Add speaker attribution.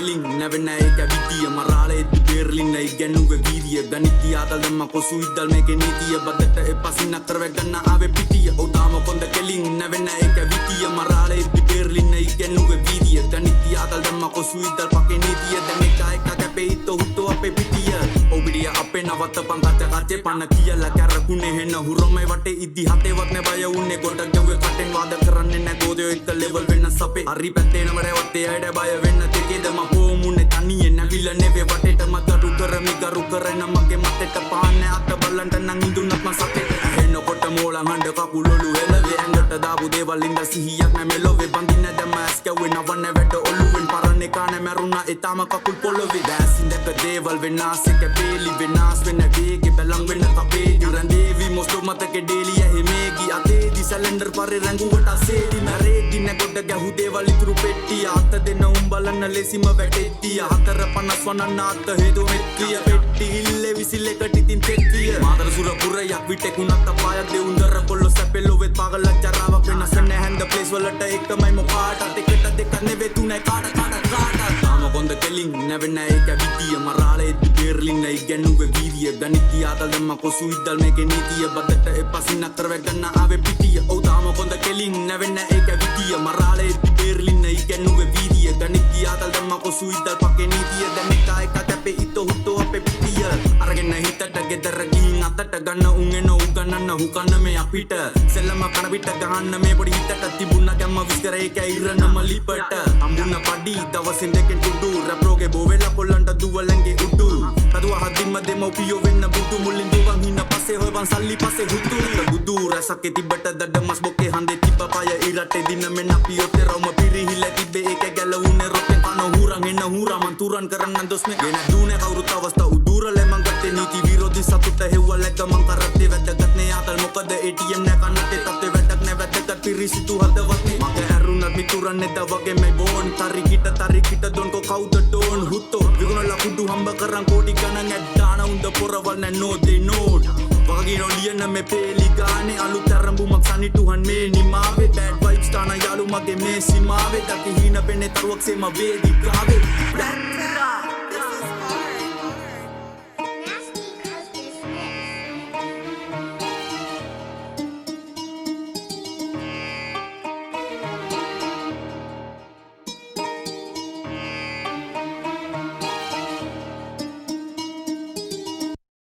Speaker 1: කෙලින් නැවෙන එක විදිය මරාලේ බේරලින් ඉගෙනුවේ වීර්ය ගණිතය ආතල් දැම්ම කොසු ඉදල් මේකේ නීතිය බද්දට එපසින් අතර වෙගන්න ආවේ පිටිය ඔතාම කොන්ද කෙලින් නැවෙන එක විදිය මරාලේ බේරලින් ඉගෙනුවේ වීර්ය ගණිතය ආතල් දැම්ම කොසු ඉදල් පකේ නීතිය දැන් එක කැපේ ඉතෝ හුතෝ අපේ පිටිය ඔබිඩිය අපේ නවත පංකත කතේ පන්න කියලා කැරකුනේ හෙන්න හුරමයි වටේ ඉදි හතේවත් නැ බය උන්නේ ගොඩ ගැව්වේ කටෙන් වාද කරන්නේ නැ ගෝදේ එක්ක ලෙවල් වෙනස් අපේ හරි පැත්තේ නමරවත්තේ ඇඩ බය වෙන්න තෙකේද මම පොමුනේ තනියේ නැවිල නෙවේ වටේට මගරු කරමි ගරු කරන මගේ මතේට පාන්නේ අත බලන්න නම් ඉඳුනත් මම සතේ එනකොට මෝලං හඬ කකුලොලු එළවේ ඇඟට දාපු දේවල් ඉඳ සිහියක් නැ මෙලොවේ බඳින්න දැම්ම ඇස් කැව්වේ නවන්න වැඩ ඔළුවෙන් පරන්නේ කානේ මැරුණා එතාම කකුල් පොළොවේ දැසින් දැක දේවල් වෙනාස් එක පේලි වෙනාස් වෙන වේගේ බලන් වෙන කපේ දිරන්දේවි මොස්තෝ මතකේ ඩේලිය හිමේගි අතේදි සැලෙන්ඩර් පරේ රංගුවට අසේදි මැරේදි නැගොඩ ගැහු දේවල් ඉතුරු පෙට්ටිය අත දෙන උඹලන්න ලෙසිම වැටෙත්තිය 450 වනන්න අත හේතු මෙත්තිය පෙට්ටි ඉල්ලේ විසිලෙකට ඉතින් තෙත්තිය මාතර සුර පුරයක් විටෙකුණත් අපායක් දෙවුන්දර කොල්ල සැපෙලොවෙත් පාගල ජරාවක් වෙනස නැහැන්ද ප්ලේස් වලට එකමයි මොකාට දෙකට දෙක නෙවෙයි තුනයි කාට තාම කොන්ද කෙලින් නැවෙන එක විදිය මරාලේ බේරලින් ඉගෙනුවේ වීර්ය ගණිතය ආතල් දැම්ම කොසු ඉදල් මේකේ නීතිය බද්දට එපසින් අතර වෙගන්න ආවේ පිටිය ඔව් තාම කොන්ද කෙලින් නැවෙන එක විදිය මරාලේ බේරලින් ඉගෙනුවේ වීර්ය ගණිතය ආතල් දැම්ම කොසු ඉදල් පකේ නීතිය දැන් එක කැපේ ඉතෝ හුතෝ අපේ පිටිය අරගෙන හිතට ගෙදර ගිහින් අතට ගන්න උන් උගන්නන්න හුකන්න මේ අපිට සෙල්ලම කන පිට ගහන්න මේ පොඩි හිතට තිබුණා ගැම්ම විස්තර ඒක ඉරනම ලිපට අම්බුන්න පඩි දවසින් දෙකෙන් තුඩු රැප්රෝගේ බෝවෙලා කොල්ලන්ට දුවලන්ගේ උඩු කදුව හදින්ම දෙමෝපියෝ වෙන්න බුදු මුලින් දුවන් හින පස්සේ හොයවන් සල්ලි පස්සේ හුතු බුදු රසකේ තිබට දඩ මස් බොකේ හන්දේ තිබ්බ පය ඉරටේ දින මෙන්න පියොතේ රවම පිරිහිල තිබ්බේ ඒක ගැලවුනේ රොටෙන් කන හුරන් එන්න හුරා මන් තුරන් කරන්න දොස් මේ ගෙන දුනේ කවුරුත් අවස්ථා උදුරලේ මං ගත්තේ නීති විරෝධී සතුට හෙව්වලක මං කරත්තේ වැදගත් නේ ආතල් මොකද ATM නැ කන්නතේ තත්ත්වේ වැඩක් නැ වැදගත් පිරිසිදු හදවත් මගේ ඇරුණත් මිතුරන්නේ ද වගේ මේ බෝන් තරිකිට දොන්කෝ කවුද ඩෝන් හුත්තෝ විගුණලා කුඩු හම්බ කරන් කෝටි ගණන් ඇඩ්ඩාන උන්ද පොරවල් නැ නෝ they know වගිනෝ ලියන මේ පේලි ගානේ අලුත් තරඹුමක් සනිටුහන් මේ නිමාවේ bad vibes තාන යාළු මගේ මේ සීමාවේ දකි හින පෙනේ තරුවක් සේම වේදිකාවේ